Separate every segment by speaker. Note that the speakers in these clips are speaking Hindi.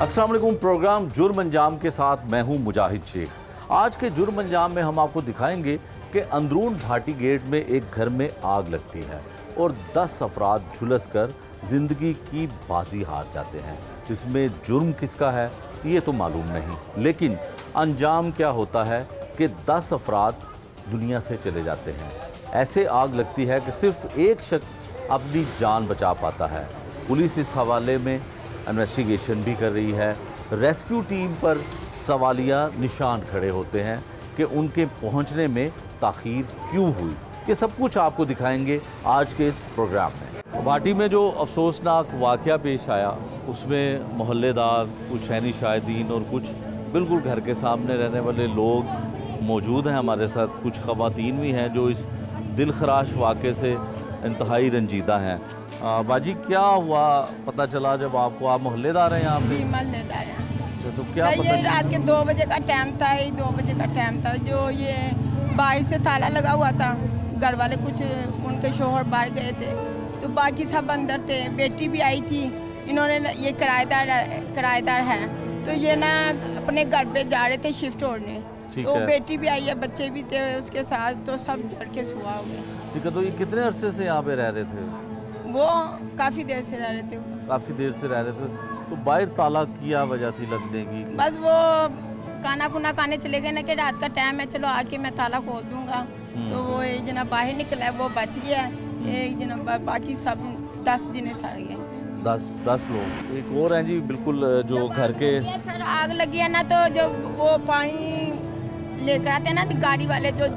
Speaker 1: अस्सलाम वालेकुम। प्रोग्राम जुर्म अंजाम के साथ मैं हूं मुजाहिद शेख। आज के जुर्म अंजाम में हम आपको दिखाएंगे कि अंदरून भाटी गेट में एक घर में आग लगती है और 10 अफराद झुलस कर जिंदगी की बाजी हार जाते हैं। इसमें जुर्म किसका है ये तो मालूम नहीं, लेकिन अंजाम क्या होता है कि 10 अफराद दुनिया से चले जाते हैं। ऐसे आग लगती है कि सिर्फ एक शख्स अपनी जान बचा पाता है। पुलिस इस हवाले में इन्वेस्टिगेशन भी कर रही है। रेस्क्यू टीम पर सवालिया निशान खड़े होते हैं कि उनके पहुंचने में ताख़ीर क्यों हुई। ये सब कुछ आपको दिखाएंगे आज के इस प्रोग्राम में। भाटी में जो अफसोसनाक वाक़या पेश आया उसमें मोहल्लेदार, कुछ शहरी शाहिदीन और कुछ बिल्कुल घर के सामने रहने वाले लोग मौजूद हैं हमारे साथ। कुछ ख़वातीन भी हैं जो इस दिल खराश वाक़े से इंतहाई रंजीदा हैं। बाजी क्या हुआ पता चला जब आपको? आप मोहल्लेदार हैं यहाँ पे?
Speaker 2: जी मोहल्लेदार हैं।
Speaker 1: अच्छा, तो क्या
Speaker 2: ये
Speaker 1: पता?
Speaker 2: रात के 2 बजे का टाइम था, ये 2 बजे का टाइम था जो ये बाहर से ताला लगा हुआ था। घर वाले कुछ उनके शोहर बाहर गए थे तो बाकी सब अंदर थे। बेटी भी आई थी, इन्होंने ये किराएदार है तो ये ना अपने घर पे जा रहे थे शिफ्ट होने, तो बेटी भी आई है, बच्चे भी थे उसके साथ, तो सब जल के सुहा हो गए।
Speaker 1: ठीक है, तो ये कितने अरसे से यहाँ पे रह रहे थे?
Speaker 2: वो काफ़ी देर से रह रहे थे।
Speaker 1: काफ़ी देर से रह रहे थे। तो बाहर ताला क्या वजह थी लगने की?
Speaker 2: बस वो खाना खुना खाने चले गए ना कि रात का टाइम है, चलो आके मैं ताला खोल दूंगा। तो वो एक जना बाहर निकला है, वो बच गया। एक जना बाकी सब 10 जने सड़ गए।
Speaker 1: 10 लोग। एक और हैं जी बिल्कुल जो घर के
Speaker 2: सर आग लगी है ना, तो जब वो पानी लेकर आते हैं ना तो गाड़ी वाले जो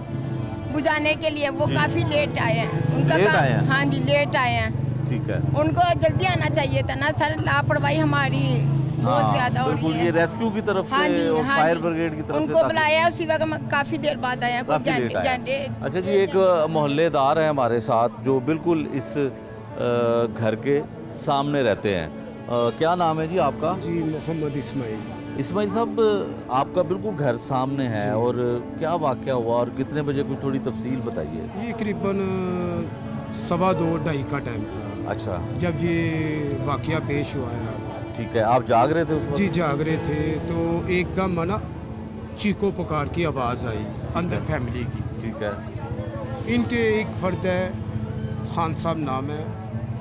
Speaker 2: बुझाने के लिए वो काफ़ी लेट आए हैं। उनका
Speaker 1: लेट आए हैं?
Speaker 2: हाँ जी लेट आए हैं।
Speaker 1: ठीक है,
Speaker 2: उनको जल्दी आना चाहिए था ना सर, लापरवाही हमारी बहुत ज़्यादा हो रही है।
Speaker 1: ये रेस्क्यू की तरफ
Speaker 2: हाँ
Speaker 1: से
Speaker 2: जी,
Speaker 1: और
Speaker 2: हाँ
Speaker 1: फायर
Speaker 2: जी।
Speaker 1: ब्रिगेड की तरफ
Speaker 2: उनको
Speaker 1: से
Speaker 2: बुलाया है, उसी वक्त काफ़ी देर बाद आया।
Speaker 1: काफ़ी लेट आया।
Speaker 2: झंडे
Speaker 1: अच्छा जी, एक मोहल्लेदार है हमारे साथ जो बिल्कुल इस घर के सामने रहते हैं। क्या नाम है जी आपका?
Speaker 3: जी मोहम्मद इस्माइल।
Speaker 1: इस्माइल साहब, आपका बिल्कुल घर सामने है और क्या वाक़या हुआ और कितने बजे, कुछ थोड़ी तफसील बताइए।
Speaker 3: ये करीबन 2:15-2:30 का टाइम था
Speaker 1: अच्छा,
Speaker 3: जब ये वाक़या पेश हुआ है।
Speaker 1: ठीक है। आप जाग रहे थे उस वक्त?
Speaker 3: जी जाग रहे थे तो एकदम ना चीखो पुकार की आवाज़ आई अंदर फैमिली की।
Speaker 1: ठीक है।
Speaker 3: इनके एक फ़र्द है, खान साहब नाम है,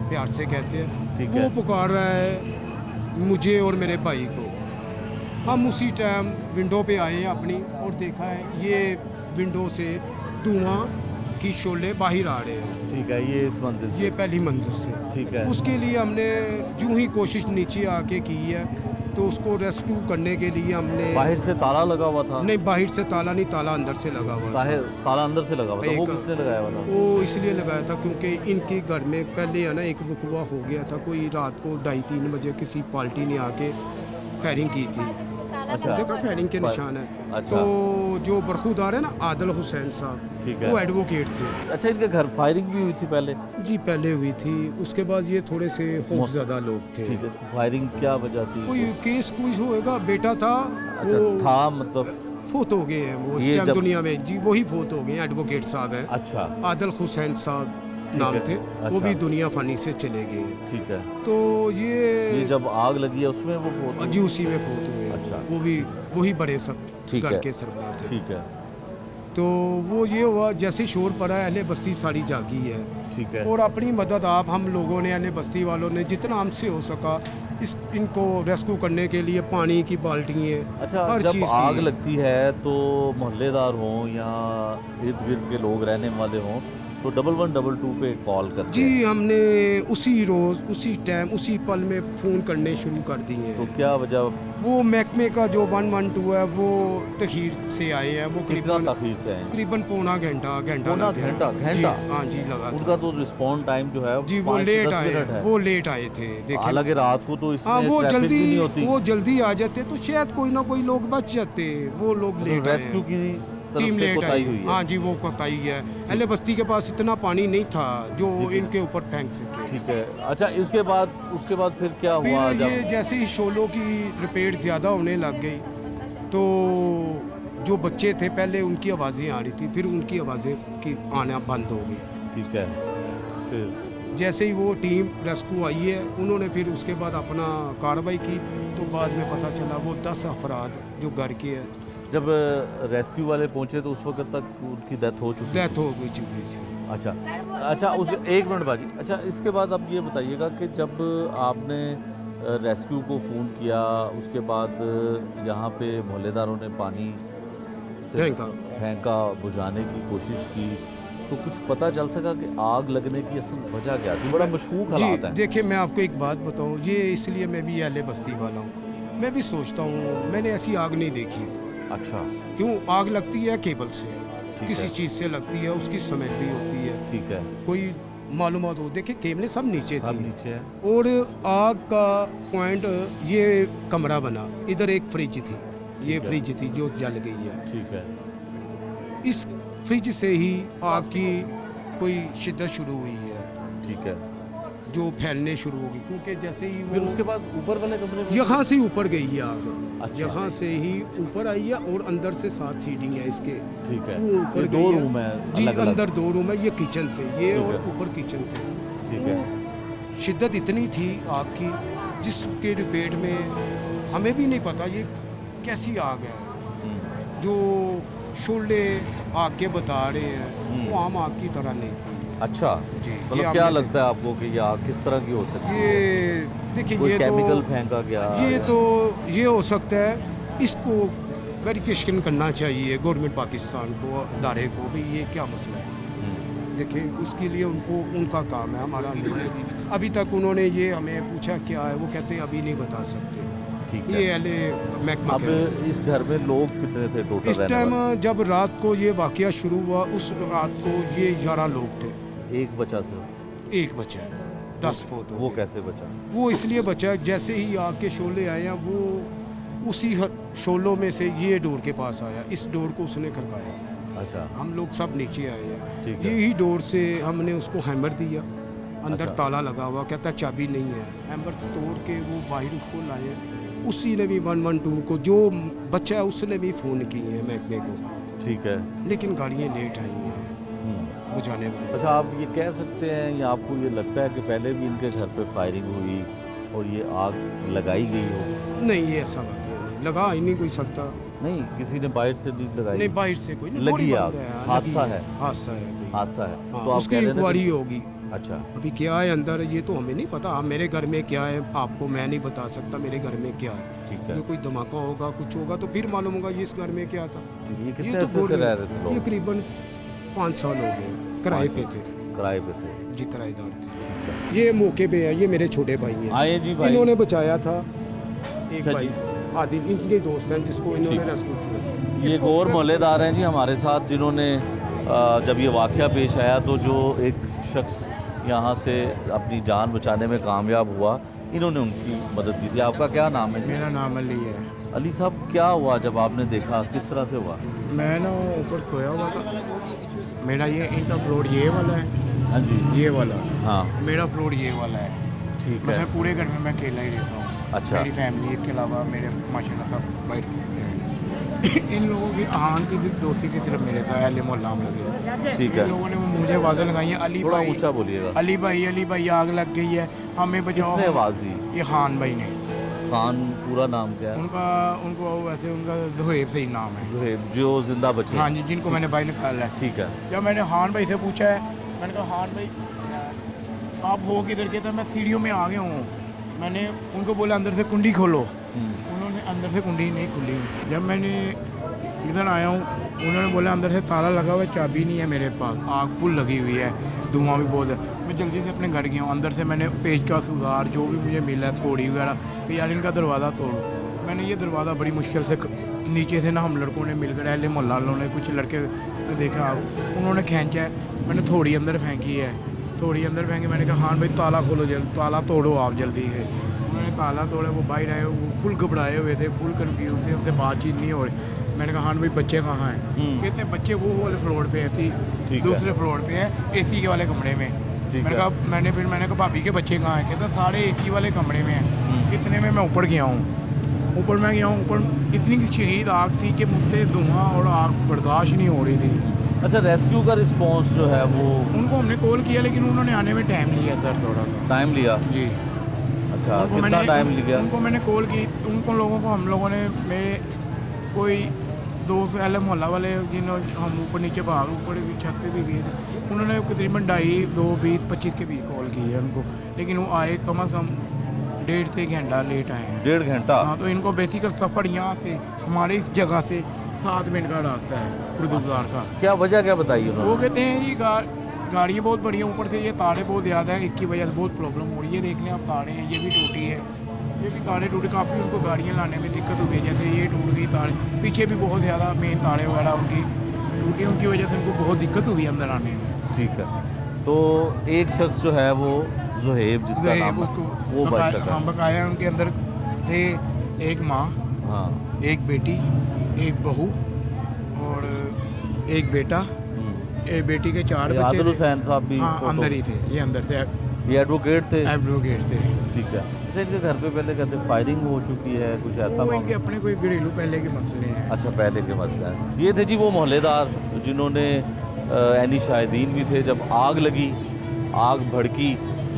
Speaker 3: प्यार से कहते हैं।
Speaker 1: ठीक
Speaker 3: वो
Speaker 1: है।
Speaker 3: पुकार रहा है मुझे और मेरे भाई को। हम उसी टाइम विंडो पे आए हैं अपनी और देखा है ये विंडो से धुआं की शोले बाहर आ रहे हैं।
Speaker 1: ठीक है, ये इस मंजिल से?
Speaker 3: ये पहली मंजिल से।
Speaker 1: ठीक है।
Speaker 3: उसके लिए हमने यूं ही कोशिश नीचे आके की है, तो उसको रेस्क्यू करने के लिए हमने
Speaker 1: बाहर से ताला लगा हुआ था?
Speaker 3: नहीं, बाहर से ताला नहीं, ताला अंदर से लगा हुआ था।
Speaker 1: ताला अंदर से लगा हुआ था। वो
Speaker 3: एक-
Speaker 1: किसने लगाया हुआ था?
Speaker 3: वो इसलिए लगाया था क्योंकि इनके घर में पहले है ना एक वकवा हो गया था। कोई रात को 2:30-3 बजे किसी पार्टी ने आके फायरिंग की थी।
Speaker 1: अच्छा।
Speaker 3: देखा फायरिंग के निशान है।
Speaker 1: अच्छा।
Speaker 3: तो जो बरखुदार है ना आदिल हुसैन साहब,
Speaker 1: ठीक है।
Speaker 3: वो एडवोकेट थे।
Speaker 1: अच्छा, इनके घर फायरिंग भी हुई थी पहले?
Speaker 3: जी पहले हुई थी, उसके बाद ये थोड़े से खौफज़दा लोग थे।
Speaker 1: ठीक है। फायरिंग क्या वजह थी?
Speaker 3: कोई केस कुछ होएगा, बेटा था
Speaker 1: अच्छा,
Speaker 3: वो
Speaker 1: था मतलब?
Speaker 3: फोत हो गए हैं वो इस
Speaker 1: ये
Speaker 3: टाइम
Speaker 1: जब-
Speaker 3: दुनिया में। जी वही फोत हो गए हैं, एडवोकेट साहब हैं,
Speaker 1: अच्छा,
Speaker 3: आदिल हुसैन साहब नाम
Speaker 1: है।
Speaker 3: थे।
Speaker 1: अच्छा।
Speaker 3: वो भी दुनिया फनी से चले गए हैं।
Speaker 1: ठीक है।
Speaker 3: तो
Speaker 1: ये जब आग लगी है उसमें वो फोन?
Speaker 3: जी उसी में फोत हुए हैं।
Speaker 1: अच्छा।
Speaker 3: वो भी वही बड़े सब
Speaker 1: ठीक
Speaker 3: घर
Speaker 1: है।
Speaker 3: के सरदार थे।
Speaker 1: ठीक है।
Speaker 3: तो वो ये हुआ जैसे शोर पड़ा है, अहले बस्ती सारी जागी है।
Speaker 1: ठीक है।
Speaker 3: और अपनी मदद आप हम लोगों ने, अहले बस्ती वालों ने जितना हमसे हो सका इनको रेस्क्यू करने के लिए पानी की बाल्टियाँ,
Speaker 1: अच्छा,
Speaker 3: हर
Speaker 1: जब
Speaker 3: चीज़
Speaker 1: आग
Speaker 3: की।
Speaker 1: लगती है तो मोहल्लेदार हों या इर्द गिर्द के लोग रहने वाले हों तो 1122 पे कॉल करते
Speaker 3: जी
Speaker 1: हैं।
Speaker 3: हमने उसी रोज़ उसी टाइम उसी पल में फ़ोन करने शुरू कर दिए
Speaker 1: तो
Speaker 3: हैं।
Speaker 1: क्या वजह?
Speaker 3: वो महकमे का जो 112 है वो तखीर से आए हैं। वो
Speaker 1: कितना
Speaker 3: करीबन
Speaker 1: तखीर से हैं?
Speaker 3: करीबन पौना घंटा
Speaker 1: पौना
Speaker 3: लग गया।
Speaker 1: घंटा?
Speaker 3: जी, हाँ जी लगा था।
Speaker 1: उनका तो रिस्पॉन्ड टाइम जो है
Speaker 3: जी वो
Speaker 1: 5 से
Speaker 3: लेट
Speaker 1: 10
Speaker 3: आए,
Speaker 1: मिनट है।
Speaker 3: वो लेट आए थे। देखिए
Speaker 1: हालांकि रात को तो
Speaker 3: हाँ
Speaker 1: इसमें
Speaker 3: वो
Speaker 1: ट्रैफिक भी नहीं होती।
Speaker 3: जल्दी आ जाते तो शायद कोई ना कोई लोग बच जाते। वो लोग
Speaker 1: मतलब
Speaker 3: लेट आए
Speaker 1: रेस्क्यू
Speaker 3: हैं।
Speaker 1: की तरफ
Speaker 3: टीम
Speaker 1: से
Speaker 3: लेट
Speaker 1: कोताही
Speaker 3: आई
Speaker 1: हुई है।
Speaker 3: हाँ जी वो कोताही है। अहले बस्ती के पास इतना पानी नहीं था जो
Speaker 1: जी, जी।
Speaker 3: इनके ऊपर फेंक सके।
Speaker 1: ठीक है। अच्छा, उसके बाद फिर क्या
Speaker 3: फिर
Speaker 1: हुआ?
Speaker 3: ये जैसे ही शोलों की रिपेयर ज़्यादा होने लग गई तो जो बच्चे थे पहले उनकी आवाज़ें आ रही थी, फिर उनकी आवाज़ें की आना बंद हो गई।
Speaker 1: ठीक है। फिर
Speaker 3: जैसे ही वो टीम रेस्क्यू आई है उन्होंने फिर उसके बाद अपना कार्रवाई की तो तो बाद में पता चला वो 10 अफराद जो घर के हैं
Speaker 1: जब रेस्क्यू वाले पहुंचे तो उस वक्त तक उनकी डेथ हो चुकी
Speaker 3: डेथ हो गई चुकी थी।
Speaker 1: अच्छा अच्छा, उस एक मिनट बाजी। अच्छा, इसके बाद अब ये बताइएगा कि जब आपने रेस्क्यू को फ़ोन किया, उसके बाद यहाँ पे मोहल्लेदारों ने पानी से फेंका, बुझाने की कोशिश की, तो कुछ पता चल सका कि आग लगने की असल वजह क्या थी? बड़ा मशकूक हालात है।
Speaker 3: देखिए मैं आपको एक बात बताऊं, ये इसलिए मैं भी अहले बस्ती वाला हूँ, मैं भी सोचता हूँ मैंने ऐसी आग नहीं देखी।
Speaker 1: अच्छा,
Speaker 3: क्यों आग लगती है केबल से, किसी
Speaker 1: है।
Speaker 3: चीज़ से लगती है, उसकी स्मेल भी होती है,
Speaker 1: ठीक है,
Speaker 3: कोई मालूमात हो। देखिए केबलें सब नीचे
Speaker 1: सब
Speaker 3: थी
Speaker 1: नीचे है।
Speaker 3: और आग का पॉइंट ये कमरा बना, इधर एक फ्रिज थी, ये
Speaker 1: है।
Speaker 3: फ्रिज थी जो जल गई है।
Speaker 1: ठीक है,
Speaker 3: इस फ्रिज से ही आग की कोई शिद्दत शुरू हुई है,
Speaker 1: ठीक है।
Speaker 3: जो फैलने शुरू होगी, क्योंकि जैसे ही
Speaker 1: फिर
Speaker 3: वो
Speaker 1: उसके बाद ऊपर वाले कमरे में
Speaker 3: यहाँ से ऊपर गई है आग,
Speaker 1: अच्छा।
Speaker 3: यहाँ से ही ऊपर आई है और अंदर से 7 सीढ़ी है इसके,
Speaker 1: ठीक है,
Speaker 3: वो ऊपर
Speaker 1: ये
Speaker 3: गई
Speaker 1: 2
Speaker 3: है।
Speaker 1: रूम है
Speaker 3: जी
Speaker 1: अलग-अलग।
Speaker 3: अंदर 2 रूम है, ये किचन थे ये
Speaker 1: ठीक
Speaker 3: और
Speaker 1: है।
Speaker 3: ऊपर किचन थे।
Speaker 1: ठीक है,
Speaker 3: शिद्दत इतनी थी आग की जिसके रिपेट में हमें भी नहीं पता ये कैसी आग है।
Speaker 1: हम्म,
Speaker 3: जो शोले आग के बता रहे हैं वो आम आग की तरह नहीं थी।
Speaker 1: अच्छा,
Speaker 3: जी, ये
Speaker 1: मतलब क्या
Speaker 3: आपने
Speaker 1: लगता है आपको कि ये आग किस तरह की हो सकती है?
Speaker 3: ये देखिए
Speaker 1: कोई
Speaker 3: ये
Speaker 1: केमिकल
Speaker 3: तो
Speaker 1: फेंका गया?
Speaker 3: ये तो ये हो सकता है, इसको वेरिफिकेशन करना चाहिए गवर्नमेंट पाकिस्तान को, अदारे को भी ये क्या मसला है।
Speaker 1: हम्म,
Speaker 3: देखिए उसके लिए उनका काम है, हमारा नहीं है। अभी तक उन्होंने ये हमें पूछा क्या है, वो कहते हैं अभी नहीं बता सकते।
Speaker 1: ठीक
Speaker 3: ये
Speaker 1: है।
Speaker 3: अहले महकमा
Speaker 1: अब
Speaker 3: के
Speaker 1: इस घर में लोग कितने थे टोटल
Speaker 3: इस
Speaker 1: रहने
Speaker 3: टाइम
Speaker 1: वाले?
Speaker 3: जब रात को ये वाकया शुरू हुआ उस रात को ये 11 लोग थे,
Speaker 1: एक बचा सिर्फ?
Speaker 3: एक बचा है, 10 फोत हो
Speaker 1: वो
Speaker 3: गए।
Speaker 1: कैसे बचा?
Speaker 3: वो इसलिए बचा जैसे ही आग के शोले आए हैं वो उसी शोलों में से ये डोर के पास आया, इस डोर को उसने खड़काया,
Speaker 1: अच्छा,
Speaker 3: हम लोग सब नीचे आए हैं।
Speaker 1: ठीक है।
Speaker 3: यही डोर से हमने उसको हैमर दिया, अंदर
Speaker 1: अच्छा।
Speaker 3: ताला लगा हुआ, कहता चाबी नहीं है, हैमर तोड़ के वो बाहर उसको लाए। उसी ने भी 112 को, जो बच्चा है उसने भी फ़ोन किए हैं महकमे को,
Speaker 1: ठीक है।
Speaker 3: लेकिन गाड़ियाँ लेट आई हैं
Speaker 1: हम्म,
Speaker 3: बुझाने वाली।
Speaker 1: अच्छा, आप ये कह सकते हैं या आपको ये लगता है कि पहले भी इनके घर पे फायरिंग हुई और ये आग लगाई गई हो?
Speaker 3: नहीं ये ऐसा वाकया नहीं, लगा ही नहीं कोई सकता,
Speaker 1: नहीं, किसी ने बाहर से नहीं लगाई?
Speaker 3: नहीं बाहर से कोई नहीं,
Speaker 1: लगी
Speaker 3: थोड़ी
Speaker 1: आग,
Speaker 3: बंद है,
Speaker 1: हादसा
Speaker 3: लगी
Speaker 1: है?
Speaker 3: हादसा है कोई।
Speaker 1: हादसा है,
Speaker 3: हाँ,
Speaker 1: तो आप
Speaker 3: उसकी
Speaker 1: कह रहे हैं ना
Speaker 3: इंक्वायरी
Speaker 1: कि-
Speaker 3: होगी।
Speaker 1: अच्छा,
Speaker 3: अभी क्या है अंदर ये तो हमें नहीं पता, मेरे घर में क्या है आपको मैं नहीं बता सकता, मेरे घर में क्या है।
Speaker 1: ठीक है।
Speaker 3: ये कोई धमाका होगा कुछ होगा तो फिर मालूम होगा इस घर में क्या था।
Speaker 1: ठीक है, ये
Speaker 3: ये
Speaker 1: कितने
Speaker 3: तो
Speaker 1: अरसे से
Speaker 3: गवर्नमेंट-
Speaker 1: रह रहे थे
Speaker 3: ये
Speaker 1: लोग?
Speaker 3: करीबन 5 साल हो गए, किराए पे थे
Speaker 1: किराए पे थे?
Speaker 3: जी, किराएदार थे।
Speaker 1: ठीक है।
Speaker 3: ये मौके पे है, ये मेरे छोटे भाई हैं,
Speaker 1: आए जी भाई।
Speaker 3: इन्होंने बचाया था एक
Speaker 1: अच्छा
Speaker 3: भाई
Speaker 1: जी।
Speaker 3: आदिल, इनके दोस्त हैं जिसको इन्होंने
Speaker 1: ठीक।
Speaker 3: रेस्क्यू किया।
Speaker 1: ये
Speaker 3: इसको
Speaker 1: गौर
Speaker 3: पूरा-
Speaker 1: मोहल्लेदार हैं जी हमारे साथ, जिन्होंने जब ये वाक़या पेश आया तो जो एक शख्स यहाँ से अपनी जान बचाने में कामयाब हुआ, इन्होंने उनकी मदद की थी। आपका क्या नाम है जी?
Speaker 4: मेरा नाम अली है।
Speaker 1: अली साहब, क्या हुआ जब आपने देखा, किस तरह से हुआ?
Speaker 4: मैं ना ऊपर सोया हुआ था, मेरा ये इनका फ्लोर ये वाला है,
Speaker 1: हाँ जी,
Speaker 4: ये वाला,
Speaker 1: हाँ,
Speaker 4: मेरा फ्लोर ये वाला है।
Speaker 1: ठीक
Speaker 4: मैं
Speaker 1: है।
Speaker 4: पूरे घर में मैं अकेला ही रहता हूँ।
Speaker 1: अच्छा।
Speaker 4: मेरी फैमिली इसके अलावा मेरे माशाल्लाह सब बाहर इन लोगों की आहान की भी दोस्ती थी सिर्फ मेरे साथ अहले मोहल्ला में से।
Speaker 1: ठीक
Speaker 4: इन
Speaker 1: है,
Speaker 4: लोगों ने मुझे आवाज़ें लगाई हैं, अली
Speaker 1: थोड़ा
Speaker 4: भाई,
Speaker 1: ऊंचा बोलिएगा।
Speaker 4: अली भाई आग लग गई है, हमें बचाओ।
Speaker 1: किसने आवाज़ दी?
Speaker 4: ये खान भाई ने।
Speaker 1: खान पूरा नाम क्या है?
Speaker 4: उनको वैसे उनका जुहैब से ही नाम है।
Speaker 1: जुहैब, जो जिंदा बचे?
Speaker 4: हाँ जी, जिनको मैंने भाई निकाला है।
Speaker 1: ठीक है।
Speaker 4: जब मैंने खान भाई से पूछा है, मैंने कहा खान भाई आप हो किधर के? था मैं सीढ़ियों में आ गया हूँ। मैंने उनको बोला अंदर से कुंडी खोलो, उन्होंने अंदर से कुंडी नहीं खुली। जब मैंने इधर आया हूँ, उन्होंने बोला अंदर से ताला लगा हुआ है, चाबी नहीं है मेरे पास, आग फुल लगी हुई है, धुआं भी बहुत है। मैं जल्दी से अपने घर गया हूँ, अंदर से मैंने पेच का सुधार जो भी मुझे मिला है, थोड़ी वगैरह, कि यार इनका दरवाज़ा तोड़ो। मैंने ये दरवाज़ा बड़ी मुश्किल से नीचे से ना हम लड़कों ने मिलकर, अहले मोहल्ला वालों ने, कुछ लड़के ने देखा, उन्होंने खींचा है, मैंने थोड़ी अंदर फेंकी है, थोड़ी अंदर फेंकी। मैंने कहा हाँ भाई ताला खोलो, जल्दी ताला तोड़ो आप जल्दी से। उन्होंने ताला तोड़ा, वो बाहर आए, वो फुल घबराए हुए थे, फुल कन्फ्यूज थे, उनसे बातचीत नहीं हो रही। मैंने कहा हाँ भाई बच्चे कहाँ हैं? कहते हैं बच्चे वो वाले फ्लोर पे
Speaker 1: ठीक
Speaker 4: है,
Speaker 1: है।
Speaker 4: दूसरे फ्लोर पे है, एसी के वाले कमरे में।
Speaker 1: ठीक
Speaker 4: मैंने
Speaker 1: है।
Speaker 4: कहा मैंने कहा भाभी के बच्चे कहाँ हैं? कहता सारे एसी वाले कमरे में हैं। इतने में मैं ऊपर गया हूँ, ऊपर मैं गया हूँ, ऊपर इतनी शहीद आग थी कि मुझसे धुआं और आग बर्दाश्त नहीं हो रही थी।
Speaker 1: अच्छा, रेस्क्यू का रिस्पॉन्स जो है वो
Speaker 4: उनको हमने कॉल किया लेकिन उन्होंने आने में टाइम लिया सर, थोड़ा सा
Speaker 1: टाइम लिया?
Speaker 4: जी।
Speaker 1: अच्छा,
Speaker 4: उनको
Speaker 1: कितना टाइम लिया?
Speaker 4: उनको मैंने कॉल की, उनको लोगों को हम लोगों ने मेरे कोई दोस्त अहले मोहल्ला वाले जिन्होंने हम ऊपर नीचे भाग ऊपर की छत पे भी गए थे, उन्होंने तकरीबन 2:30, 2, 20, 25 के बीच कॉल की है उनको, लेकिन वो आए कम से कम 1.5 से घंटा लेट आए हैं।
Speaker 1: 1.5 घंटा?
Speaker 4: हाँ, तो इनको बेसिकल सफ़र यहाँ से हमारे इस जगह से 7 मिनट का रास्ता है गुरुद्वार का।
Speaker 1: क्या वजह क्या बताइए
Speaker 4: वो
Speaker 1: उन्होंने?
Speaker 4: कहते हैं जी गाड़ियाँ बहुत बढ़िया, ऊपर से ये तारे बहुत ज़्यादा हैं, इसकी वजह से बहुत प्रॉब्लम हो रही है। देख लें आप तारे हैं, ये भी टूटी है, ये भी तारे टूटे, काफ़ी उनको गाड़ियाँ लाने में दिक्कत हो गई। जैसे ये टूट गई तारे, पीछे भी बहुत ज़्यादा मेन तारे वगैरह उनकी टूटी, उनकी वजह से उनको बहुत दिक्कत हुई अंदर आने में।
Speaker 1: ठीक है, तो एक शख्स जो है वो ज़ुहैब जिसका नाम है, वो बच सका।
Speaker 4: हाँ, बकाया उनके अंदर थे एक माँ,
Speaker 1: हाँ,
Speaker 4: एक बेटी, एक बहू और एक बेटा। एक बेटी के 4 बच्चे
Speaker 1: आदिल
Speaker 4: थे।
Speaker 1: हुसैन साहब भी
Speaker 4: हाँ,
Speaker 1: फोटो-
Speaker 4: अंदर ही थे, ये अंदर थे,
Speaker 1: ये एडवोकेट थे?
Speaker 4: एडवोकेट थे।
Speaker 1: ठीक है। अच्छा, इनके घर पे पहले कहते फायरिंग हो चुकी है, कुछ ऐसा
Speaker 4: वो
Speaker 1: मामला?
Speaker 4: इनके अपने कोई घरेलू पहले के मसले हैं।
Speaker 1: अच्छा, पहले के मसला है। ये थे जी वो मोहल्लेदार जिन्होंने ऐनी शाहिदीन भी थे जब आग लगी, आग भड़की,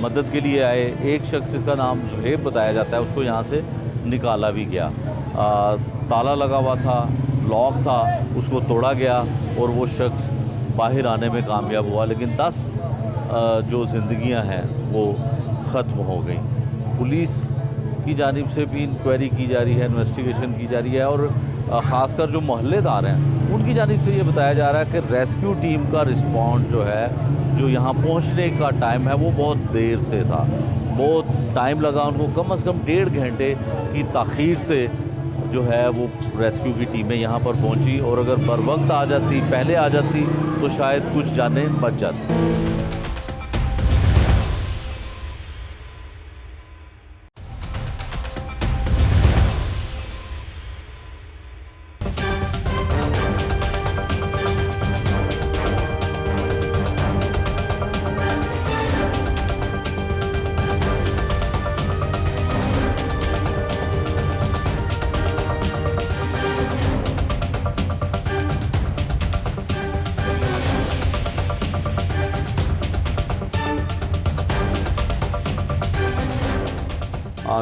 Speaker 1: मदद के लिए आए। एक शख्स जिसका नाम ज़ुहैब बताया जाता है, उसको यहाँ से निकाला भी गया। ताला लगा हुआ था, लॉक था, उसको तोड़ा गया और वो शख्स बाहर आने में कामयाब हुआ, लेकिन 10 जो ज़िंदगियां हैं वो ख़त्म हो गई। पुलिस की जानिब से भी इंक्वायरी की जा रही है, इन्वेस्टिगेशन की जा रही है और ख़ासकर जो मोहल्लेदार हैं उनकी जानिब से ये बताया जा रहा है कि रेस्क्यू टीम का रिस्पॉन्स जो है, जो यहाँ पहुँचने का टाइम है वो बहुत देर से था, बहुत टाइम लगा उनको, कम से कम 1.5 घंटे की ताख़ीर से जो है वो रेस्क्यू की टीमें यहाँ पर पहुँची, और अगर बर वक्त आ जाती, पहले आ जाती, तो शायद कुछ जानें बच जाती।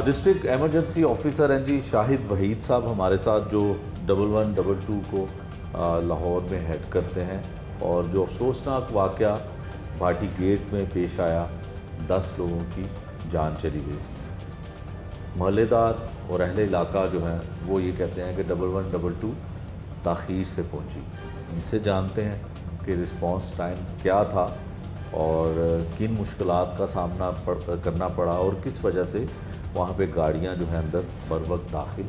Speaker 1: डिस्ट्रिक्ट एमरजेंसी ऑफिसर हैं जी शाहिद वहीद साहब हमारे साथ, जो 1122 को लाहौर में हेड करते हैं, और जो अफसोसनाक वाक़या भाटी गेट में पेश आया, 10 लोगों की जान चली गई। मोहल्लेदार और अहले इलाका जो हैं वो ये कहते हैं कि 1122 ताख़ीर से पहुंची। इनसे जानते हैं कि रिस्पांस टाइम क्या था और किन मुश्किलात का सामना करना पड़ा और किस वजह से वहाँ पे गाड़ियाँ जो हैं अंदर बर वक्त दाखिल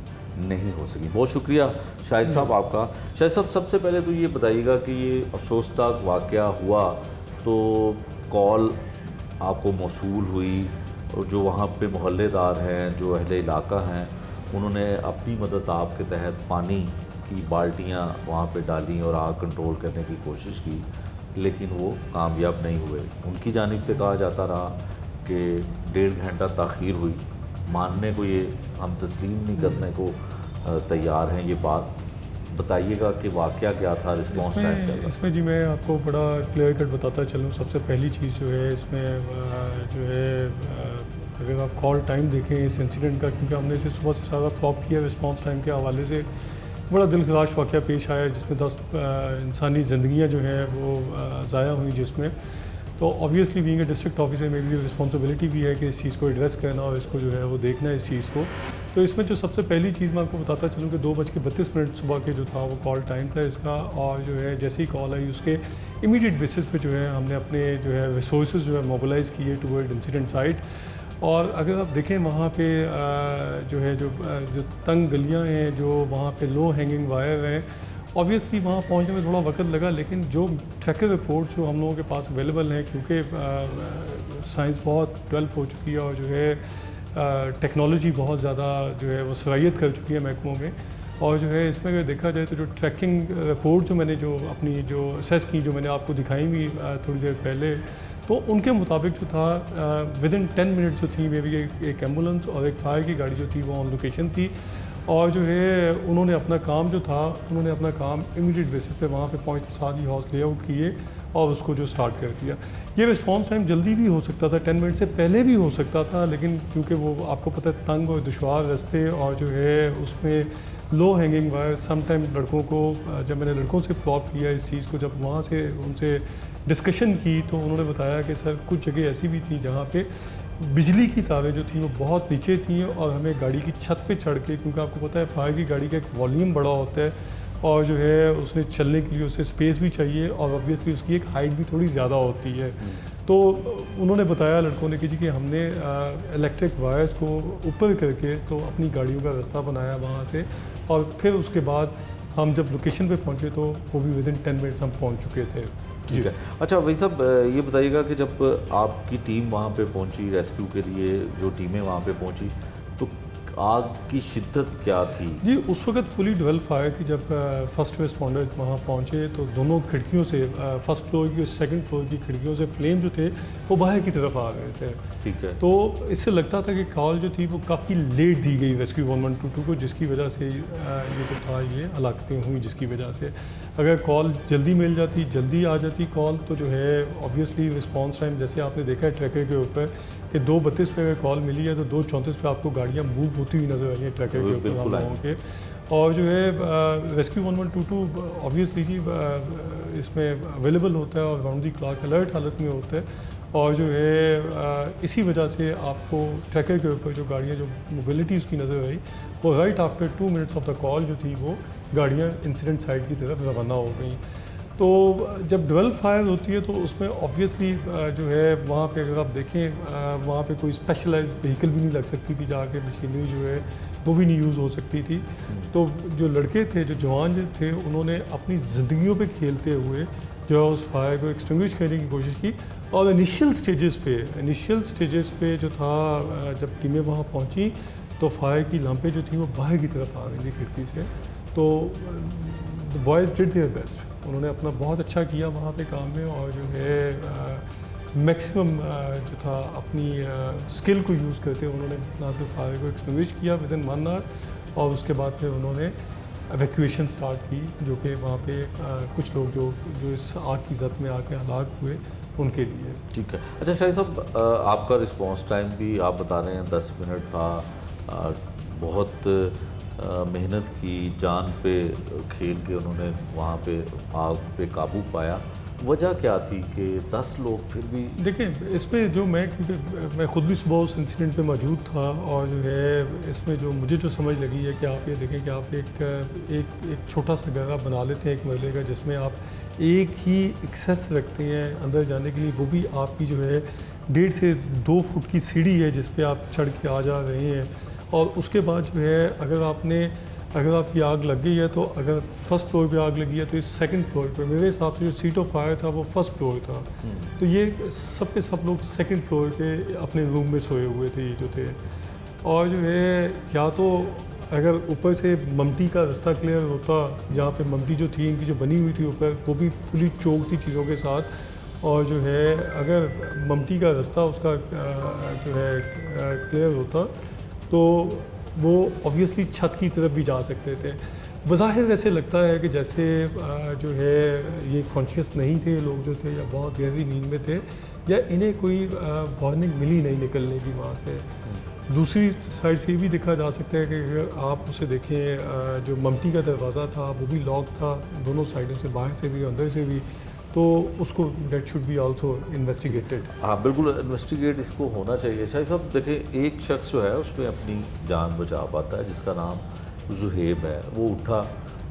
Speaker 1: नहीं हो सकी। बहुत शुक्रिया शाहिद साहब आपका। शाहिद साहब, सबसे पहले तो ये बताइएगा कि ये अफसोसनाक वाक़या हुआ तो कॉल आपको मौसूल हुई, और जो वहाँ पे मोहल्लेदार हैं, जो अहले इलाका हैं, उन्होंने अपनी मदद आपके तहत पानी की बाल्टियाँ वहाँ पे डाली और आग कंट्रोल करने की कोशिश की, लेकिन वो कामयाब नहीं हुए। उनकी जानिब से कहा जाता रहा कि 1.5 घंटा ताख़ीर हुई। मानने को ये हम तस्लीम नहीं करने को तैयार हैं। ये बात बताइएगा कि वाक़या क्या था, रिस्पॉन्स टाइम क्या था?
Speaker 5: इसमें जी मैं आपको बड़ा क्लियर कट बताता चलूँ। सबसे पहली चीज़ जो है इसमें जो है अगर आप कॉल टाइम देखें इस इंसिडेंट का, क्योंकि हमने इसे सुबह से सारा प्लॉट किया, रिस्पॉन्स टाइम के हवाले से बड़ा दिलखराश वाक़या पेश आया जिसमें 10 इंसानी ज़िंदगियाँ जो हैं वो ज़ाया हुई, जिसमें तो obviously being a district officer मेरी रिस्पॉन्सिबिलिटी भी है कि इस चीज़ को एड्रेस करना और इसको जो है वो देखना है इस चीज़ को। तो इसमें जो सबसे पहली चीज़ मैं आपको बताता चलूँ कि 2:32 सुबह के जो था वो कॉल टाइम था इसका, और जो है जैसे ही कॉल आई उसके इमीडिएट बेसिस पे जो है हमने अपने जो है रिसोर्स जो है मोबिलाइज़ किए टुवर्ड इंसिडेंट साइट। और अगर आप देखें वहाँ पे जो है जो तंग गलियाँ हैं, जो वहाँ पे लो हैंगिंग वायर हैं, ऑब्वियसली वहाँ पहुँचने में थोड़ा वक्त लगा, लेकिन जो ट्रैकर रिपोर्ट जो हम लोगों के पास अवेलेबल हैं, क्योंकि साइंस बहुत डेवलप हो चुकी है और जो है टेक्नोलॉजी बहुत ज़्यादा जो है वो सराहियत कर चुकी है महकमों में, और जो है इसमें अगर देखा जाए तो जो ट्रैकिंग रिपोर्ट जो मैंने जो अपनी जो असेस की, जो मैंने आपको दिखाई भी थोड़ी देर पहले, तो उनके मुताबिक जो था विदिन 10 मिनट्स जो थी मेरी एक एम्बुलेंस और एक फायर की गाड़ी जो थी वो ऑन लोकेशन थी, और जो है उन्होंने अपना काम जो था उन्होंने अपना काम इमीडिएट बेसिस पे वहाँ पे पहुँच सारी हाउस लेआउट किए और उसको जो स्टार्ट कर दिया। ये रिस्पॉन्स टाइम जल्दी भी हो सकता था, 10 मिनट से पहले भी हो सकता था, लेकिन क्योंकि वो आपको पता है तंग और दुश्वार रास्ते और जो है उसमें low hanging wire, some time लड़कों को, जब मैंने लड़कों से प्लॉट किया इस चीज़ को, जब वहाँ से उनसे डिस्कशन की तो उन्होंने बताया कि सर कुछ जगह ऐसी भी थी जहाँ पे बिजली की तारें जो थी वो बहुत नीचे थी और हमें गाड़ी की छत पे चढ़ के, क्योंकि आपको पता है फायर की गाड़ी का एक वॉल्यूम बड़ा होता है और जो है उसने चलने के लिए उसे स्पेस भी चाहिए और ऑब्वियसली उसकी एक हाइट भी थोड़ी ज़्यादा होती है। तो उन्होंने बताया लड़कों ने कि जी कि हमने इलेक्ट्रिक वायर्स को ऊपर करके तो अपनी गाड़ियों का रास्ता बनाया वहाँ से, और फिर उसके बाद हम जब लोकेशन पे पहुँचे तो वो भी विदिन 10 मिनट्स हम पहुँच चुके थे।
Speaker 1: ठीक है। अच्छा भाई साहब, ये बताइएगा कि जब आपकी टीम वहाँ पे पहुँची रेस्क्यू के लिए, जो टीमें वहाँ पे पहुँची, तो आग की शिद्दत क्या थी?
Speaker 5: जी उस वक्त फुली डेवलप फायर थी। जब फर्स्ट रिस्पॉन्डर वहाँ पहुँचे तो दोनों खिड़कियों से, फर्स्ट फ्लोर की और सेकंड फ्लोर की खिड़कियों से फ्लेम जो थे वो बाहर की तरफ आ रहे थे।
Speaker 1: ठीक है।
Speaker 5: तो इससे लगता था कि कॉल जो थी वो काफ़ी लेट दी गई रेस्क्यू 1122 को, जिसकी वजह से ये जो था ये हलाकतें हुई, जिसकी वजह से अगर कॉल जल्दी मिल जाती, जल्दी आ जाती कॉल, तो जो है ऑब्वियसली रिस्पॉन्स टाइम, जैसे आपने देखा है ट्रैकर के ऊपर कि 2:32 पे अगर कॉल मिली है तो 2:34 पे आपको गाड़ियाँ मूव होती हुई नजर आई हैं ट्रैकर के ऊपर हम लोगों के। और जो है रेस्क्यू 1122 ऑब्वियसली जी इसमें अवेलेबल होता है और राउंड दी क्लॉक अलर्ट हालत में होता है, और जो है इसी वजह से आपको ट्रैकर के ऊपर जो गाड़ियाँ, जो मोबिलिटी उसकी नज़र आई, वो right after 2 minutes of the call जो थी वो गाड़ियाँ इंसिडेंट साइड की तरफ रवाना हो गई। तो जब डेवलप फायर होती है तो उसमें ऑब्वियसली जो है वहाँ पे अगर आप देखें वहाँ पे कोई स्पेशलाइज्ड व्हीकल भी नहीं लग सकती थी, जाके मशीनरी जो है वो भी नहीं यूज़ हो सकती थी। तो जो लड़के थे, जो जवान जो थे, उन्होंने अपनी ज़िंदगियों पे खेलते हुए जो है उस फायर को एक्सटिंग्विश करने की कोशिश की। और इनिशियल स्टेजेस पे जो था, जब टीमें वहाँ पहुँची तो फायर की लंपें जो थी वो बाहर की तरफ आ रही थी खिड़की से। तो the boys did their best, उन्होंने अपना बहुत अच्छा किया वहाँ पे काम में, और जो है मैक्सिमम जो था अपनी स्किल को यूज़ करते उन्होंने ना सिर्फ फायर को एक्सटिंग्विश किया विदिन 1 आवर, और उसके बाद फिर उन्होंने एवैक्यूएशन स्टार्ट की, जो कि वहाँ पे कुछ लोग जो इस आग की जद में आके हलाक हुए उनके लिए।
Speaker 1: ठीक है। अच्छा शाहिद साहब, आपका रिस्पॉन्स टाइम भी आप बता रहे हैं 10 मिनट था, बहुत मेहनत की, जान पे खेल के उन्होंने वहाँ पे आग पे काबू पाया। वजह क्या थी कि 10 लोग फिर भी? देखिए
Speaker 5: इसमें जो क्योंकि मैं ख़ुद भी सुबह उस इंसिडेंट पे मौजूद था, और जो है इसमें जो मुझे जो समझ लगी है कि आप ये देखें कि आप एक छोटा सा घर बना लेते हैं एक महल का, जिसमें आप एक ही एक्सेस रखते हैं अंदर जाने के लिए, वो भी आपकी जो है 1.5 से 2 फुट की सीढ़ी है जिस पे आप चढ़ के आ जा रहे हैं। और उसके बाद जो है अगर आपकी आग लग गई है, तो अगर फर्स्ट फ्लोर पे आग लगी है तो इस सेकंड फ्लोर पे, मेरे हिसाब से जो सीट ऑफ फायर था वो फर्स्ट फ्लोर था, तो ये सब के सब लोग सेकंड फ्लोर पे अपने रूम में सोए हुए थे ये जो थे। और जो है या तो अगर ऊपर से ममटी का रास्ता क्लियर होता, जहाँ पे ममटी जो थी इनकी जो बनी हुई थी ऊपर, वो भी फुली चोक थी चीज़ों के साथ, और जो है अगर ममटी का रास्ता उसका जो है क्लियर होता तो वो ऑब्वियसली छत की तरफ भी जा सकते थे। बज़ाहिर ऐसे लगता है कि जैसे जो है ये कॉन्शियस नहीं थे लोग जो थे, या बहुत गहरी नींद में थे, या इन्हें कोई वार्निंग मिली नहीं निकलने की वहाँ से। दूसरी साइड से ये भी देखा जा सकता है कि अगर आप उसे देखें, जो ममटी का दरवाज़ा था वो भी लॉक था दोनों साइडों से, बाहर से भी अंदर से भी, तो उसको that should be also investigated.
Speaker 1: हाँ बिल्कुल, इन्वेस्टिगेट इसको होना चाहिए। शायद साहब देखें, एक शख्स जो है उसमें अपनी जान बचा पाता है, जिसका नाम जुहेब है। वो उठा,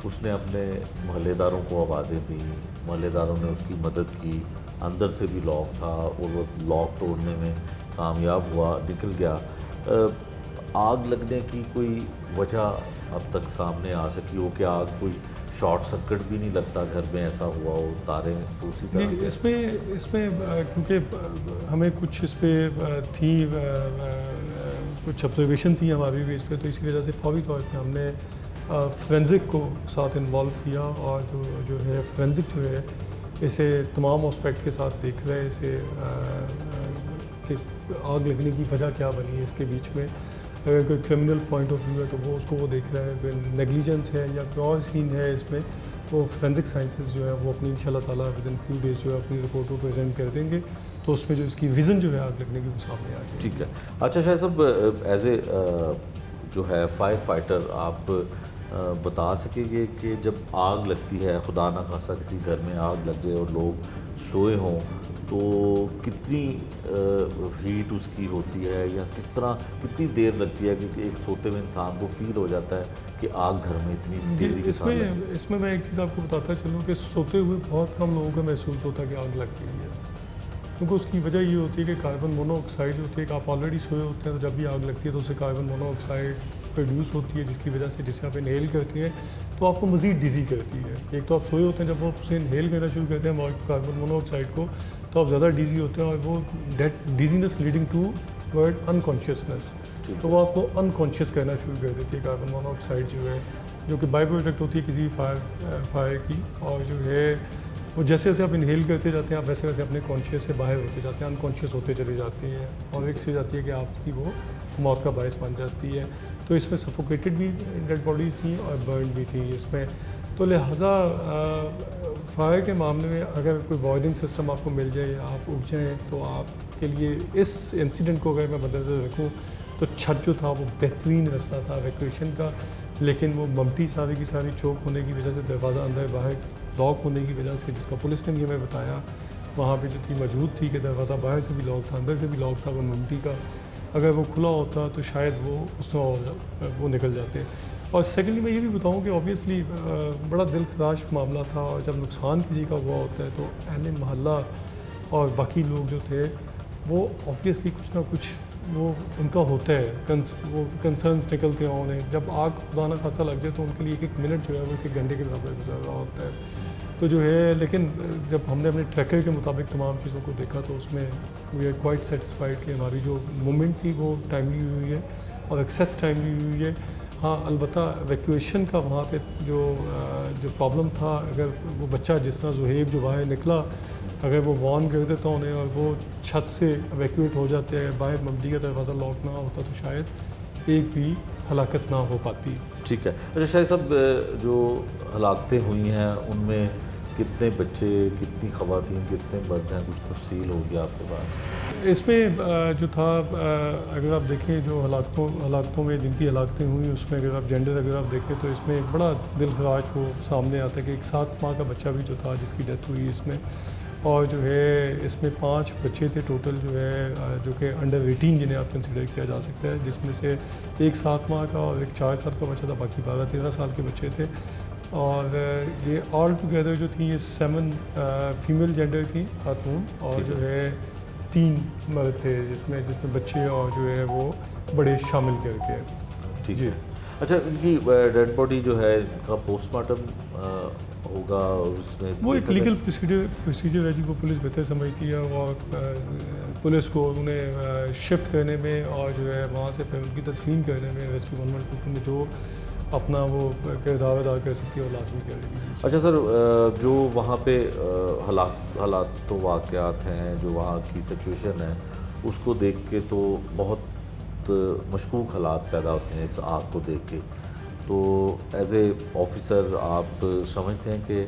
Speaker 1: उसने अपने मोहल्लेदारों को आवाज़ें दी, मोहल्लेदारों ने उसकी मदद की, अंदर से भी लॉक था और वो लॉक तोड़ने में कामयाब हुआ, निकल गया। आग लगने की कोई वजह अब तक सामने आ सकी हो? क्या आग कोई शॉर्ट सर्किट भी नहीं लगता घर में ऐसा हुआ हो, तारें उसी तरह से?
Speaker 5: इसमें क्योंकि हमें कुछ इस पर थी कुछ ऑब्जर्वेशन थी हमारी भी इस पर, तो इसी वजह से फौरी तौर पे हमने फोरेंसिक को साथ इन्वॉल्व किया, और जो है फोरेंसिक जो है इसे तमाम एस्पेक्ट के साथ देख रहे हैं, इसे कि आग लगने की वजह क्या बनी है इसके बीच में। अगर कोई क्रिमिनल पॉइंट ऑफ व्यू है तो वो उसको वो देख रहा है, कोई नेग्लिजेंस है या कोई और सीन है इसमें, वो फोरेंसिक साइंसेस जो है वो अपनी इंशाल्लाह ताला विद इन फ्यू डेज जो है अपनी रिपोर्ट को प्रेजेंट कर देंगे, तो उसमें जो इसकी रीज़न जो है आग लगने की वो सामने आ जाएगी।
Speaker 1: ठीक है। अच्छा शायद साहब, एज ए जो है फायर फाइटर, आप बता सकेंगे कि जब आग लगती है, खुदा ना खासा किसी घर में आग लग जाए और लोग सोए हों, तो कितनी हीट उसकी होती है, या किस तरह कितनी देर लगती है कि एक सोते हुए इंसान को फील हो जाता है कि आग घर में इतनी तेज़ी के साथ लगी?
Speaker 5: इसमें मैं एक चीज़ आपको बताता चलूँ कि सोते हुए बहुत कम लोगों को महसूस होता है कि आग लग गई है, क्योंकि उसकी वजह ये होती है कि कार्बन मोनोऑक्साइड होती है कि आप ऑलरेडी सोए होते हैं, तो जब भी आग लगती है तो उससे कार्बन मोनोऑक्साइड प्रोड्यूस होती है, जिसकी वजह से जिसे आप इनहेल करते हैं तो आपको मज़ीद डिज़ी करती है। एक तो आप सोए होते हैं, जब आप उसे इनहेल करना शुरू करते हैं कार्बन मोनोऑक्साइड को, तो आप ज़्यादा डिज़ी होते हैं और वो that dizziness leading toward unconsciousness, तो वो आपको अनकॉन्शियस करना शुरू कर देती है कार्बन मोनोऑक्साइड जो है, जो कि बाई प्रोडक्ट होती है किसी फायर की, और जो है वो जैसे जैसे आप इनहेल करते जाते हैं आप वैसे वैसे अपने कॉन्शियस से बाहर होते जाते हैं, अनकॉन्शियस होते चले जाते हैं, और एक से जाती है कि आपकी वो मौत का बायस बन जाती है। तो इसमें सफोकेटेड भी डेड बॉडीज़ थी और बर्न भी थी इसमें, तो लिहाजा फायर के मामले में अगर कोई वॉइडिंग सिस्टम आपको मिल जाए या आप उग जाएँ, तो आपके लिए इस इंसिडेंट को अगर मैं मद्देनज़र रखूँ तो छत जो था वो बेहतरीन रास्ता था एवैक्यूएशन का, लेकिन वो ममटी सारी की सारी चौक होने की वजह से, दरवाज़ा अंदर बाहर लॉक होने की वजह से, जिसका पुलिस ने भी हमें बताया वहाँ पे जो थी मौजूद थी कि दरवाज़ा बाहर से भी लॉक था, अंदर से भी लॉक था, वो ममटी का अगर वो खुला होता तो शायद वो उसमें वो निकल जाते। और सेकेंडली मैं ये भी बताऊँ कि ऑब्वियसली बड़ा दिल खराश मामला था, और जब नुकसान किसी का हुआ होता है तो अहले मोहल्ला और बाकी लोग जो थे वो ऑब्वियसली कुछ ना कुछ वो उनका होता है, वो कंसर्न्स निकलते हैं उन्हें। जब आग खुदा ना खासा लग जाए तो उनके लिए एक एक मिनट जो है वो एक घंटे के बराबर गुजर रहा होता है, तो जो है। लेकिन जब हमने अपने ट्रैकर के मुताबिक तमाम चीज़ों को देखा तो उसमें वी आर क्वाइट सेटिस्फाइड कि हमारी जो मूवमेंट थी वो टाइमली हुई है और एक्सेस टाइमली हुई है। हाँ, अलबत्ता एवैक्यूएशन का वहाँ पे जो प्रॉब्लम था, अगर वो बच्चा जिस तरह ज़ुहैब जो बाहर निकला, अगर वो वार्न कर देता उन्हें और वो छत से एवैक्यूएट हो जाते हैं, बाहर ममटी का दरवाज़ा लॉक ना होता, तो शायद एक भी हलाकत ना हो पाती।
Speaker 1: ठीक है। अच्छा शायद साहब, जो हलाकतें हुई हैं उनमें कितने बच्चे, कितनी ख़वातीन, कितने मर्द हैं, कुछ तफसील होगी आपके पास?
Speaker 5: इसमें जो था, अगर आप देखें जो हलाकतों में जिनकी हलाकतें हुई उसमें अगर आप जेंडर अगर आप देखें तो इसमें एक बड़ा दिल खराश वो सामने आता है कि एक 7 माह का बच्चा भी जो था जिसकी डेथ हुई इसमें, और जो है इसमें 5 बच्चे थे टोटल जो है, जो कि अंडर 18 जिन्हें आप कंसिडर किया जा सकता है, जिसमें से एक 7 माह का और एक 4 साल का बच्चा था, बाकी 12-13 साल के बच्चे थे। और ये ऑल टुगेदर जो थी ये 7 फीमेल जेंडर थी खातून, और जो है 3 मर्द थे, जिसमें बच्चे और जो है वो बड़े शामिल करके।
Speaker 1: ठीक है। अच्छा, इनकी डेड बॉडी जो है इनका पोस्टमार्टम होगा, और उसमें
Speaker 5: वो एक लीगल प्रोसीजर है जिनको पुलिस बेहतर समझती है, और पुलिस को उन्हें शिफ्ट करने में और जो है वहाँ से फिर उनकी तदफीन करने में रेस्क्यू गवर्नमेंट में जो अपना वो किरदार अदा कर सकती है और लाजमी करेगी।
Speaker 1: अच्छा सर, जो वहाँ पे हालात तो वाक़यात हैं, जो वहाँ की सिचुएशन है उसको देख के तो बहुत मशकूक हालात पैदा होते हैं इस आग को देख के, तो एज ए ऑफिसर आप समझते हैं कि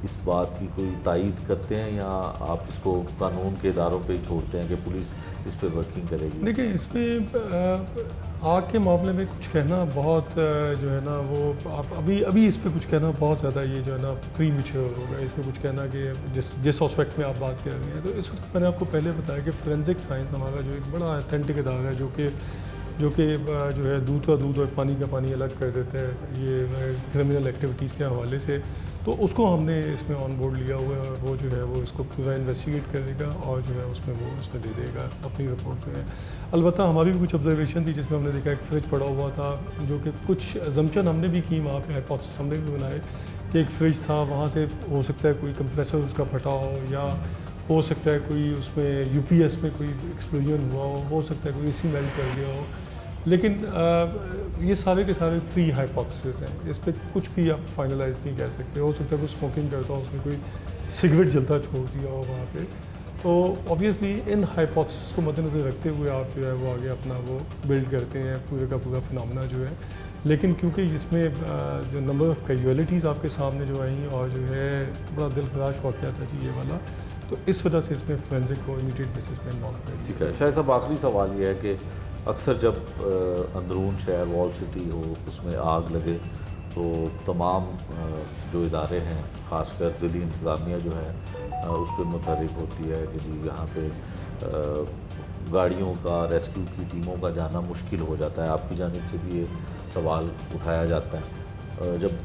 Speaker 1: इस बात की कोई तायीद करते हैं, या आप इसको कानून के इदारों पे ही छोड़ते हैं कि पुलिस इस पे वर्किंग करेगी?
Speaker 5: देखिए, इसमें आग के मामले में कुछ कहना बहुत जो है ना वो आप अभी इस पे कुछ कहना बहुत ज़्यादा ये जो है ना प्रीमैच्योर होगा। इसमें कुछ कहना कि जिस एस्पेक्ट में आप बात कर रहे हैं, तो इस वक्त मैंने आपको पहले बताया कि फोरेंसिक साइंस हमारा जो एक बड़ा ऑथेंटिक इदारा है जो कि जो है दूध का दूध और पानी का पानी अलग कर देता है ये क्रिमिनल एक्टिविटीज़ के हवाले से, तो उसको हमने इसमें ऑन बोर्ड लिया हुआ है, और वो जो है वो इसको पूरा इन्वेस्टिगेट करेगा और जो है उसमें वो उसमें दे देगा अपनी रिपोर्ट जो है। अलबत्ता हमारी भी कुछ ऑब्जर्वेशन थी जिसमें हमने देखा एक फ्रिज पड़ा हुआ था, जो कि कुछ अजम्पशन हमने भी की, वहाँ पे हाइपोथेसिस हमने भी बनाए कि एक फ्रिज था, वहाँ से हो सकता है कोई कंप्रेसर उसका फटा हो, या हो सकता है कोई उसमें यूपीएस में कोई एक्सप्लोजन हुआ हो सकता है कोई एसी मेल्ट कर गया हो, लेकिन ये सारे के सारे प्री हाइपोथेसिस हैं, इस पर कुछ भी आप फाइनलाइज नहीं कह सकते। हो सकता है कोई स्मोकिंग करता हो, उसने कोई सिगरेट जलता छोड़ दिया हो वहाँ पे, तो ऑब्वियसली इन हाइपोथेसिस को मद्देनज़र रखते हुए आप जो है वो आगे अपना वो बिल्ड करते हैं पूरे का पूरा फिनोमेना जो है। लेकिन क्योंकि इसमें जो नंबर ऑफ़ कैजुअलिटीज़ आपके सामने जो आई और जो है बड़ा दिलखराश वाक़या था जी ये वाला, तो इस वजह से इसमें फोरेंसिक को इमीडिएट बेसिस पे इन्वॉल्व कर दिया।
Speaker 1: ठीक है शायद साहब, आखिरी सवाल ये है कि अक्सर जब अंदरून शहर वॉल सिटी हो उसमें आग लगे तो तमाम जो इदारे हैं ख़ासकर ज़िली इंतज़ामिया जो है उस पर मुतहरिक होती है कि जी यहाँ पे गाड़ियों का रेस्क्यू की टीमों का जाना मुश्किल हो जाता है। आपकी जानिब से भी ये सवाल उठाया जाता है। जब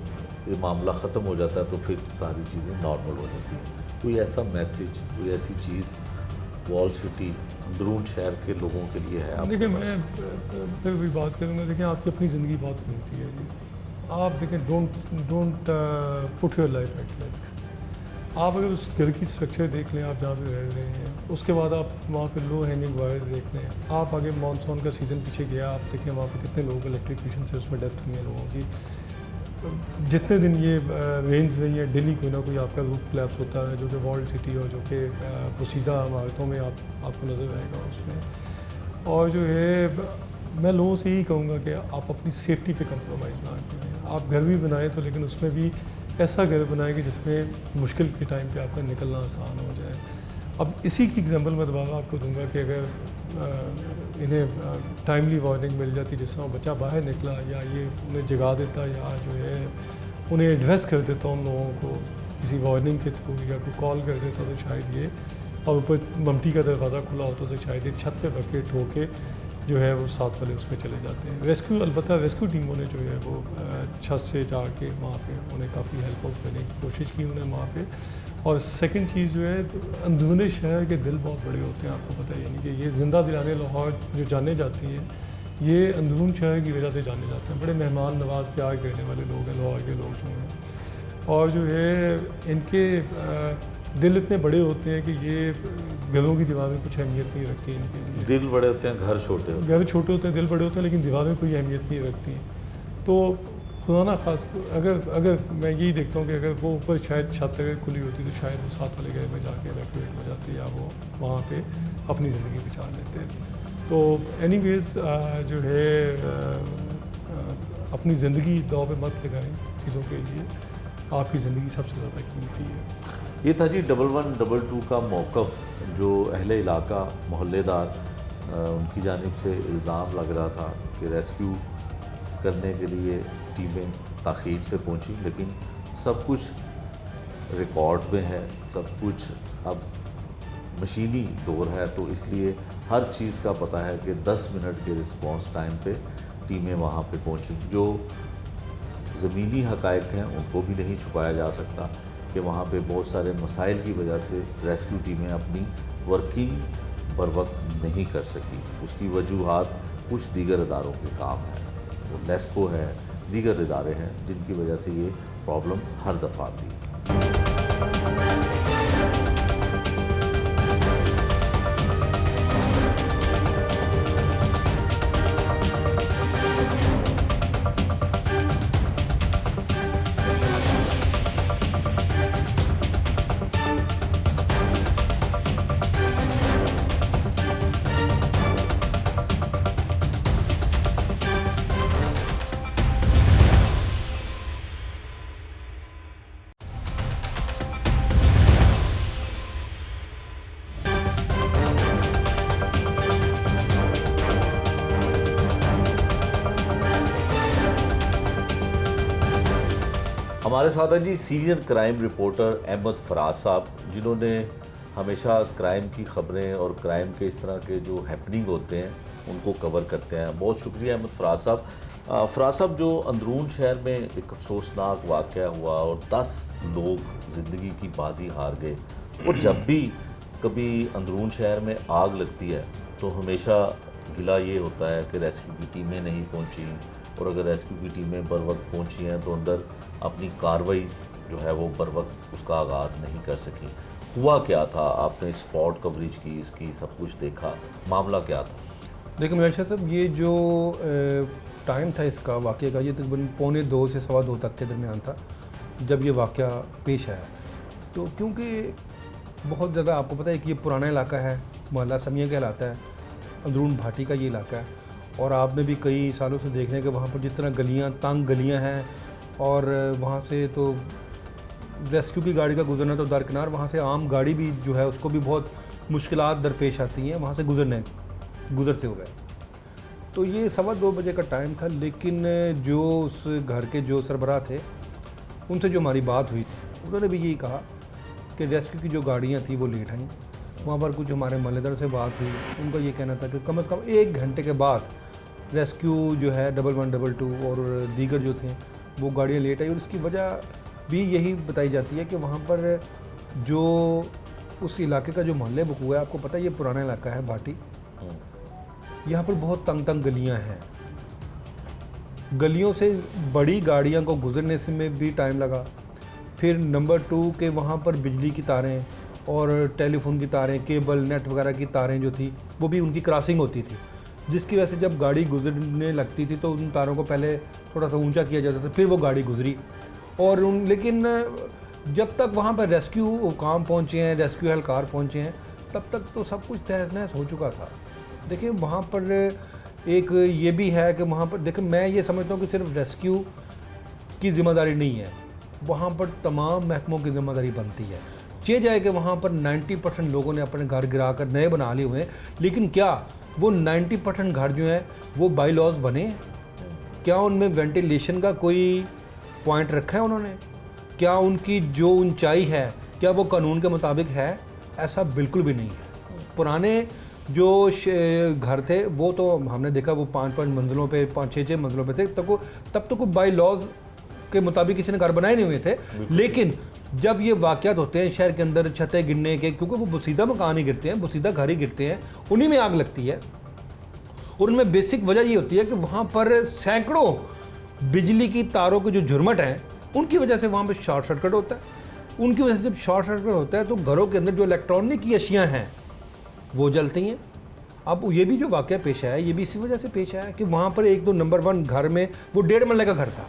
Speaker 1: ये मामला ख़त्म हो जाता है तो फिर सारी चीज़ें नॉर्मल हो जाती हैं। कोई ऐसा मैसेज, कोई ऐसी चीज़ वॉल सिटी अंदरून शहर के लोगों के लिए है?
Speaker 5: देखिए मैं फिर भी बात करूँगा, देखिए आपकी अपनी ज़िंदगी बहुत कीमती है जी। आप देखें don't put your life at risk. आप अगर उस घर की स्ट्रक्चर देख लें, आप जहाँ पे रह रहे हैं, उसके बाद आप वहाँ पे लो हैंगिंग वायर्स देख लें, आप आगे मानसून का सीज़न पीछे गया, आप देखें वहाँ पे कितने लोगों को इलेक्ट्रिक्यूशन से उसमें डेथ हुई है लोगों की। जितने दिन ये रेंज रही है डेली कोई ना कोई आपका रूफ क्लैप्स होता है जो कि वॉल्ड सिटी और जो कि पोशीदा इमारतों में आपको नज़र आएगा उसमें। और जो है मैं लोगों से यही कहूँगा कि आप अपनी सेफ्टी पे कंप्रोमाइज़ ना करें। आप घर भी बनाएं तो लेकिन उसमें भी ऐसा घर बनाएं कि जिसमें मुश्किल के टाइम पे आपका निकलना आसान हो जाए। अब इसी की एग्जांपल मैं दोबारा आपको दूंगा कि अगर इन्हें टाइमली वार्निंग मिल जाती, जिस तरह बच्चा बाहर निकला या ये उन्हें जगा देता या जो है उन्हें एड्रेस कर देता उन लोगों को किसी वार्निंग के थ्रू या कोई कॉल कर देता तो शायद ये, और ऊपर ममटी का दरवाज़ा खुला होता तो शायद ये छत पे रख के ठोके जो है वो साथ वाले उसमें चले जाते हैं। रेस्क्यू अलबत्ता रेस्क्यू टीमों ने जो है वो छत से जाके वहाँ पे उन्हें काफ़ी हेल्प करने की कोशिश की उन्हें वहाँ पे। और सेकंड चीज़ जो है अंदरूनी शहर के दिल बहुत बड़े होते हैं, आपको पता है, यानी कि ये ज़िंदा दिलाने लाहौर जो जाने जाती हैं ये अंदरून शहर की वजह से जाने जाते हैं। बड़े मेहमान नवाज प्यार करने वाले लोग हैं लाहौर के लोग जो हैं, और जो है इनके दिल इतने बड़े होते हैं कि ये घरों की दीवारें कुछ अहमियत नहीं रखती इनके लिए।
Speaker 1: दिल बड़े होते हैं, घर छोटे होते हैं।
Speaker 5: घर छोटे होते हैं, दिल बड़े होते हैं, लेकिन दीवारें कोई अहमियत नहीं रखती। तो खुदा ना खास अगर मैं यही देखता हूँ कि अगर वो ऊपर शायद छत अगर खुली होती तो शायद वो साथ वाले घर में जाके इवैक्यूएट हो जाते या वो वहाँ पे अपनी ज़िंदगी बचा लेते। तो एनीवेज जो है अपनी ज़िंदगी दाव पे मत लगाएं चीज़ों के लिए, आपकी ज़िंदगी सबसे ज़्यादा कीमती है।
Speaker 1: ये था जी 1122 का मौक़िफ़ जो अहले इलाका मोहल्लेदार उनकी जानिब से इल्ज़ाम लग रहा था कि रेस्क्यू करने के लिए टीमें ताख़ीर से पहुंची, लेकिन सब कुछ रिकॉर्ड में है, सब कुछ अब मशीनी दौर है, तो इसलिए हर चीज़ का पता है कि 10 मिनट के रिस्पॉन्स टाइम पे टीमें वहाँ पे पहुंची। जो ज़मीनी हक़ाइक़ हैं उनको भी नहीं छुपाया जा सकता कि वहाँ पे बहुत सारे मसाइल की वजह से रेस्क्यू टीमें अपनी वर्किंग बर वक्त नहीं कर सकी। उसकी वजूहात कुछ दीगर इदारों के काम है, वो नेस्को है, दीगर इदारे हैं जिनकी वजह से ये प्रॉब्लम हर दफ़ा आती है। हमारे साथ हैं जी senior crime reporter Ahmad Faraz साहब, जिन्होंने हमेशा क्राइम की ख़बरें और क्राइम के इस तरह के जो हैपनिंग होते हैं उनको कवर करते हैं। बहुत शुक्रिया अहमद फराज साहब। फराज साहब, जो अंदरून शहर में एक अफसोसनाक वाक़या हुआ और 10 लोग ज़िंदगी की बाजी हार गए, और जब भी कभी अंदरून शहर में आग लगती है तो हमेशा गिला ये होता है कि रेस्क्यू की टीमें नहीं पहुंची, और अगर रेस्क्यू की टीमें बर वक्त पहुंची हैं तो अंदर अपनी कार्रवाई जो है वो बर वक्त उसका आगाज़ नहीं कर सकी। हुआ क्या था? आपने स्पॉट कवरेज की, इसकी सब कुछ देखा, मामला क्या था?
Speaker 6: देखिए मुझे साहब, ये जो टाइम था इसका वाक़े का, ये तकरीबन 1:45 से 2:15 तक के दरमियान था जब ये वाक़या पेश आया। तो क्योंकि बहुत ज़्यादा आपको पता है कि ये पुराना इलाका है, मोहल्ला समिया कहलाता है, अंदरून भाटी का ये इलाका है। और आपने भी कई सालों से देख रहे हैं कि वहाँ पर जिस तरह गलियाँ, तंग गलियाँ हैं, और वहाँ से तो रेस्क्यू की गाड़ी का गुजरना तो दरकिनार, वहाँ से आम गाड़ी भी जो है उसको भी बहुत मुश्किलात दरपेश आती हैं वहाँ से गुजरते हुए। तो ये 2:15 बजे का टाइम था, लेकिन जो उस घर के जो सरबराह थे उनसे जो हमारी बात हुई थी, उन्होंने भी यही कहा कि रेस्क्यू की जो गाड़ियाँ थी वो लेट आईं। वहाँ पर कुछ हमारे मोहल्लेदार से बात हुई, उनका ये कहना था कि कम से कम 1 घंटे के बाद रेस्क्यू जो है 11, 22 और दीगर जो थे वो गाड़ियाँ लेट आई। और इसकी वजह भी यही बताई जाती है कि वहाँ पर जो उस इलाके का जो मोहल्ले बुक हुआ है, आपको पता है ये पुराना इलाका है भाटी, यहाँ पर बहुत तंग गलियाँ हैं। गलियों से बड़ी गाड़ियाँ को गुजरने से में भी टाइम लगा। फिर नंबर 2 के वहाँ पर बिजली की तारें और टेलीफोन की तारें, केबल, नेट वगैरह की तारें जो थी वो भी उनकी क्रॉसिंग होती थी, जिसकी वजह से जब गाड़ी गुजरने लगती थी तो उन तारों को पहले थोड़ा सा ऊंचा किया जाता था, फिर वो गाड़ी गुजरी। और लेकिन जब तक वहाँ पर रेस्क्यू काम पहुँचे हैं, रेस्क्यू एहलकार पहुँचे हैं, तब तक तो सब कुछ तहस नहस हो चुका था। देखिए वहाँ पर एक ये भी है कि वहाँ पर देखिए, मैं ये समझता हूँ कि सिर्फ रेस्क्यू की ज़िम्मेदारी नहीं है, वहाँ पर तमाम महकमों की ज़िम्मेदारी बनती है। चे जाए कि वहाँ पर 90% लोगों ने अपने घर गिरा कर नए बना लिए हुए हैं, लेकिन क्या वो 90% घर जो हैं वो बाई लॉज बने हैं? क्या उनमें वेंटिलेशन का कोई पॉइंट रखा है उन्होंने? क्या उनकी जो ऊंचाई है क्या वो कानून के मुताबिक है? ऐसा बिल्कुल भी नहीं है। पुराने जो घर थे वो तो हमने देखा वो 5-5 मंजिलों पे, 5-6 मंजिलों पे थे, तब तो कोई बाई लॉज के मुताबिक किसी ने घर बनाए नहीं हुए थे। लेकिन जब ये वाक़यात होते हैं शहर के अंदर छतें गिरने के, क्योंकि वो बुसीदा मकान ही गिरते हैं, बुसीदा घर ही गिरते हैं, उन्हीं में आग लगती है। और उनमें बेसिक वजह ये होती है कि वहाँ पर सैकड़ों बिजली की तारों के जो झुरमट हैं उनकी वजह से वहाँ पर शॉर्ट सर्किट होता है। उनकी वजह से जब शॉर्ट सर्किट होता है तो घरों के अंदर जो इलेक्ट्रॉनिक की अशियाँ हैं वो जलती हैं। अब ये भी जो वाक़या पेश आया, ये भी इसी वजह से पेश आया कि वहाँ पर एक तो नंबर 1 घर में वो 1.5 मरले का घर था।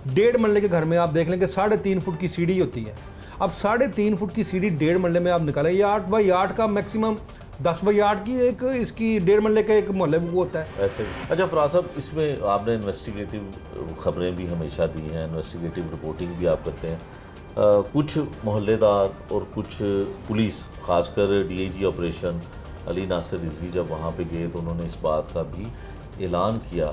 Speaker 6: 1.5 मरले के घर में आप देख लें कि 3.5 फुट की सीढ़ी होती है। अब 3.5 फुट की सीढ़ी 1.5 मरले में आप निकालें, ये 8 बाई 8 का मैक्सिमम 10 बाई 8 की एक इसकी 1.5 मरले का एक मोहल्ले वो होता है।
Speaker 1: ऐसे ही। अच्छा फराज साहब, इसमें आपने इन्वेस्टिगेटिव खबरें भी हमेशा दी हैं, इन्वेस्टिगेटिव रिपोर्टिंग भी आप करते हैं। कुछ मोहल्लेदार और कुछ पुलिस, खासकर DIG ऑपरेशन अली नासिर रिजवी जब वहाँ पे गए तो उन्होंने इस बात का भी ऐलान किया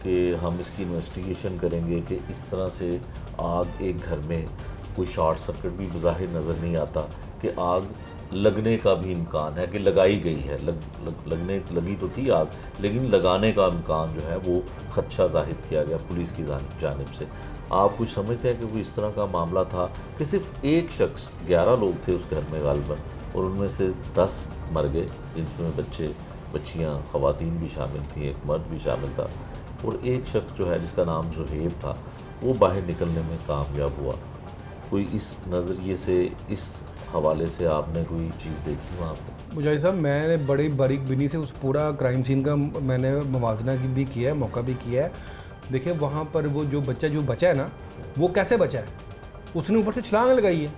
Speaker 1: कि हम इसकी इन्वेस्टिगेशन करेंगे कि इस तरह से आग एक घर में कोई शॉर्ट सर्किट भी बज़ाहिर नज़र नहीं आता, कि आग लगने का भी इम्कान है, कि लगाई गई है, लगी तो थी आग, लेकिन लगाने का इम्कान जो है वो खदशा जाहिर किया गया पुलिस की जानिब से। आप कुछ समझते हैं कि कोई इस तरह का मामला था कि सिर्फ एक शख्स, 11 लोग थे उस घर में गालिबन, और उनमें से 10 मर गए, जिनमें बच्चे बच्चियां, ख़वातीन भी शामिल थी, एक मर्द भी शामिल था, और एक शख्स जो है जिसका नाम जुहेब था वो बाहर निकलने में कामयाब हुआ। कोई इस नज़रिए से, इस हवाले से आपने कोई चीज़ देखी वहाँ पर?
Speaker 6: मुजाहिद साहब, मैंने बड़ी बारीक बिनी से उस पूरा क्राइम सीन का मैंने मुवाजना भी किया है, मौका भी किया है। देखिए वहाँ पर वो जो बचा है ना, वो कैसे बचा है? उसने ऊपर से छलांग लगाई है,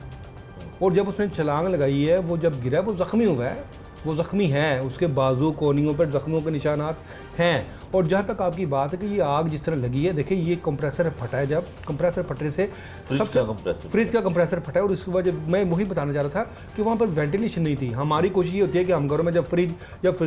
Speaker 6: और जब उसने छलांग लगाई है वो जब गिरा वो ज़ख्मी हुआ है, वो ज़ख्मी है, उसके बाजू कोनियों पर ज़ख्मों के निशानात हैं। और जहाँ तक आपकी बात है कि ये आग जिस तरह लगी है, देखिए ये कंप्रेसर फटा है, जब कंप्रेसर फटने से फ्रिज का कंप्रेसर फटा है, और इसकी वजह मैं वही बताना चाह रहा था कि वहाँ पर वेंटिलेशन नहीं थी। हमारी कोशिश ये होती है कि हम घरों में जब फ्रिज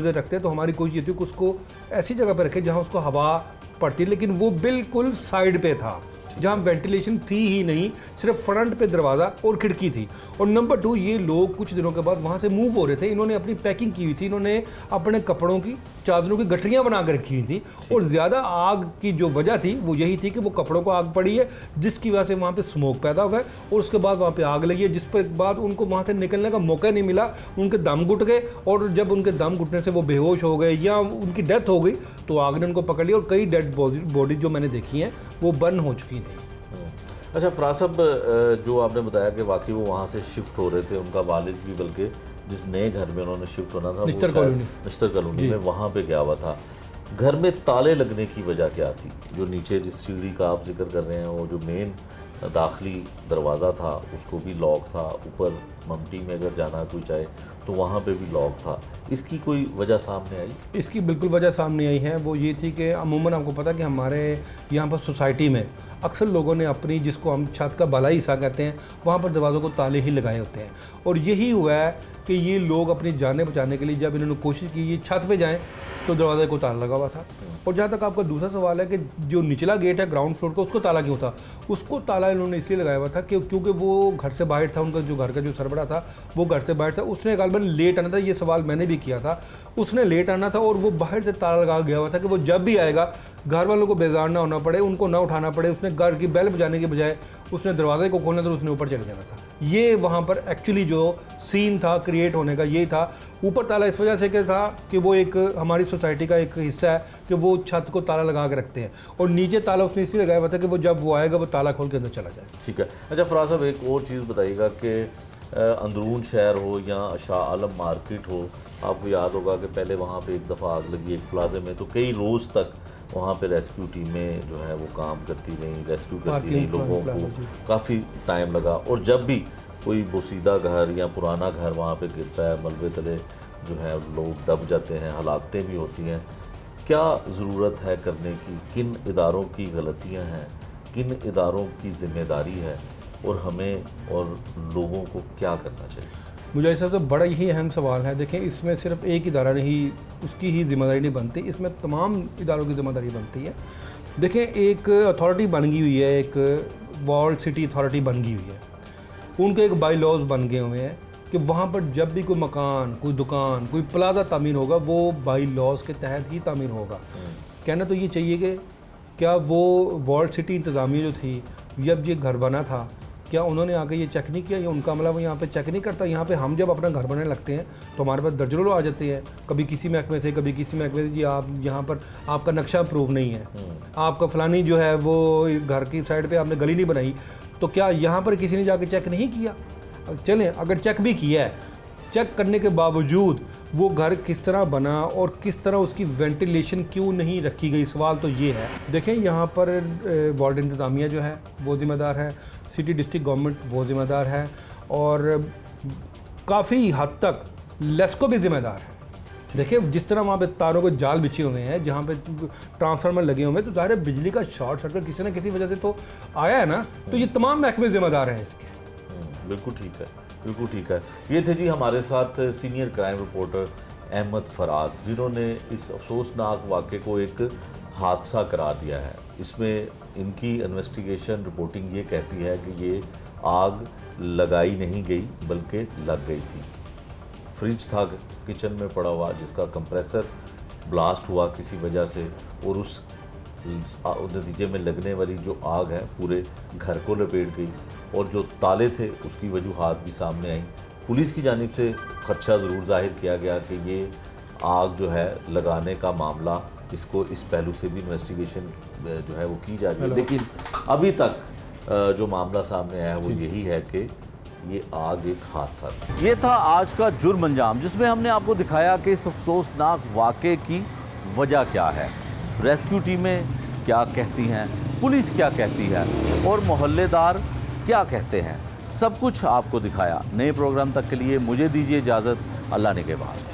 Speaker 6: रखते हैं तो हमारी कोशिश ये होती है कि उसको ऐसी जगह पर रखें जहाँ उसको हवा पड़ती है, लेकिन वो बिल्कुल साइड पे था जहाँ वेंटिलेशन थी ही नहीं, सिर्फ फ्रंट पे दरवाज़ा और खिड़की थी। और नंबर 2, ये लोग कुछ दिनों के बाद वहाँ से मूव हो रहे थे, इन्होंने अपनी पैकिंग की हुई थी, इन्होंने अपने कपड़ों की, चादरों की गठरियाँ बना कर रखी हुई थी, और ज़्यादा आग की जो वजह थी वो यही थी कि वो कपड़ों को आग पड़ी है, जिसकी वजह से वहाँ पर स्मोक पैदा हुआ है, और उसके बाद वहाँ पर आग लगी है, जिस पर बाद उनको वहाँ से निकलने का मौका नहीं मिला, उनके दम घुट गए, और जब उनके दम घुटने से वो बेहोश हो गए या उनकी डेथ हो गई तो आग ने उनको पकड़ लिया, और कई डेड बॉडी जो मैंने देखी हैं वो बर्न हो चुकी थी।
Speaker 1: अच्छा फराज साहब, जो आपने बताया कि वाकई वो वहाँ से शिफ्ट हो रहे थे, उनका वालिद भी बल्कि जिस नए घर में उन्होंने शिफ्ट होना था निश्तर कॉलोनी में, वहाँ पे गया हुआ था। घर में ताले लगने की वजह क्या थी? जो नीचे जिस सीढ़ी का आप जिक्र कर रहे हैं, वो जो मेन दाखिली दरवाज़ा था उसको भी लॉक था, ऊपर ममटी में अगर जाना कोई चाहे तो वहाँ पे भी लॉक था। इसकी कोई वजह सामने आई?
Speaker 6: इसकी बिल्कुल वजह सामने आई है, वो ये थी कि अमूमन आपको पता कि हमारे यहाँ पर सोसाइटी में अक्सर लोगों ने अपनी, जिसको हम छत का बालाई हिस्सा कहते हैं, वहाँ पर दरवाज़ों को ताले ही लगाए होते हैं। और यही हुआ है कि ये लोग अपनी जानें बचाने के लिए जब इन्होंने कोशिश की ये छत पे जाएं तो दरवाजे को ताला लगा हुआ था। और जहाँ तक आपका दूसरा सवाल है कि जो निचला गेट है ग्राउंड फ्लोर का, उसको ताला क्यों था? उसको ताला इन्होंने इसलिए लगाया हुआ था कि क्योंकि वो घर से बाहर था, उनका जो घर का जो सरबरा था वो घर से बाहर था, उसने गालबन लेट आना था। ये सवाल मैंने भी किया था, उसने लेट आना था और वो बाहर से ताला लगा गया हुआ था कि वो जब भी आएगा घर वालों को बेजार ना होना पड़े, उनको ना उठाना पड़े। उसने घर की बेल बजाने के बजाय उसने दरवाजे को खोलना था, उसने ऊपर चले जाना था। ये वहाँ पर एक्चुअली जो सीन था क्रिएट होने का ये था। ऊपर ताला इस वजह से क्या था कि वो एक हमारी सोसाइटी का एक हिस्सा है कि वो छत को ताला लगा के रखते हैं, और नीचे ताला उसने इसलिए लगाया हुआ था कि वो जब वो आएगा वो ताला खोल के अंदर चला जाए।
Speaker 1: ठीक है। अच्छा फराज साहब, एक और चीज़ बताइएगा कि अंदरून शहर हो या शाह आलम मार्केट हो, आपको याद होगा कि पहले वहाँ पे एक दफ़ा आग लगी एक प्लाजे में, तो कई रोज़ तक वहाँ पे रेस्क्यू टीमें जो है वो काम करती रहीं, रेस्क्यू करती रहीं, लोगों को काफ़ी टाइम लगा। और जब भी कोई बोसीदा घर या पुराना घर वहाँ पे गिरता है, मलबे तले जो है लोग दब जाते हैं, हलाकतें भी होती हैं। क्या ज़रूरत है करने की? किन इदारों की गलतियाँ हैं, किन इदारों की ज़िम्मेदारी है, और हमें और लोगों को क्या करना चाहिए?
Speaker 6: मुझे हिसाब से बड़ा यही अहम सवाल है। देखें, इसमें सिर्फ एक इदारा नहीं, उसकी ही जिम्मेदारी नहीं बनती, इसमें तमाम इदारों की जिम्मेदारी बनती है। देखें, एक अथॉरिटी बन गई हुई है, एक वर्ल्ड सिटी अथॉरिटी बन गई हुई है, उनके एक बाई लॉज बन गए हुए हैं कि वहाँ पर जब भी कोई मकान, कोई दुकान, कोई प्लाजा तामीर होगा वो बाई लॉज के तहत ही तामीर होगा। कहना तो ये चाहिए कि क्या वो वर्ल्ड सिटी इंतज़ामिया जो थी, जब ये घर बना था, क्या उन्होंने आके ये चेक नहीं किया? या उनका अमला वो यहाँ पे चेक नहीं करता? यहाँ पे हम जब अपना घर बनाने लगते हैं तो हमारे पास दर्जनों लोग आ जाते हैं, कभी किसी महकमे से, कभी किसी महकमे से, जी आप यहाँ पर आपका नक्शा अप्रूव नहीं है, आपका फ़लानी जो है वो घर की साइड पे आपने गली नहीं बनाई। तो क्या यहाँ पर किसी ने जाके चेक नहीं किया? चलें, अगर चेक भी किया है, चेक करने के बावजूद वो घर किस तरह बना और किस तरह उसकी वेंटिलेशन क्यों नहीं रखी गई, सवाल तो ये है। देखें, यहाँ पर वार्ड इंतज़ामिया जो है वो ज़िम्मेदार है, सिटी डिस्ट्रिक्ट गवर्नमेंट वो ज़िम्मेदार है, और काफ़ी हद तक लेस्को भी ज़िम्मेदार है। देखिए, जिस तरह वहाँ पे तारों के जाल बिछे हुए हैं, जहाँ पे ट्रांसफार्मर लगे हुए हैं, तो ज़ाहिर है बिजली का शॉर्ट सर्किट किसी न किसी वजह से तो आया है ना। तो ये तमाम महकमे ज़िम्मेदार हैं इसके।
Speaker 1: बिल्कुल ठीक है, बिल्कुल ठीक है। ये थे जी हमारे साथ senior crime reporter Ahmad Faraz, जिन्होंने इस अफसोसनाक वाक़े को एक हादसा करार दिया है। इसमें इनकी इन्वेस्टिगेशन रिपोर्टिंग ये कहती है कि ये आग लगाई नहीं गई बल्कि लग गई थी। फ्रिज था किचन में पड़ा हुआ जिसका कंप्रेसर ब्लास्ट हुआ किसी वजह से, और उस नतीजे में लगने वाली जो आग है पूरे घर को लपेट गई, और जो ताले थे उसकी वजूहात भी सामने आई। पुलिस की जानिब से खदशा ज़रूर जाहिर किया गया कि ये आग जो है लगाने का मामला, इसको इस पहलू से भी इन्वेस्टिगेशन जो है वो की जा रही है, लेकिन अभी तक जो मामला सामने आया है वो यही है कि ये आग एक हादसा था। ये था आज का जुर्म अंजाम, जिसमें हमने आपको दिखाया कि इस अफसोसनाक वाक़े की वजह क्या है, रेस्क्यू टीमें क्या कहती हैं, पुलिस क्या कहती है और मोहल्लेदार क्या कहते हैं। सब कुछ आपको दिखाया। नए प्रोग्राम तक के लिए मुझे दीजिए इजाज़त। अल्लाह ने के बाद।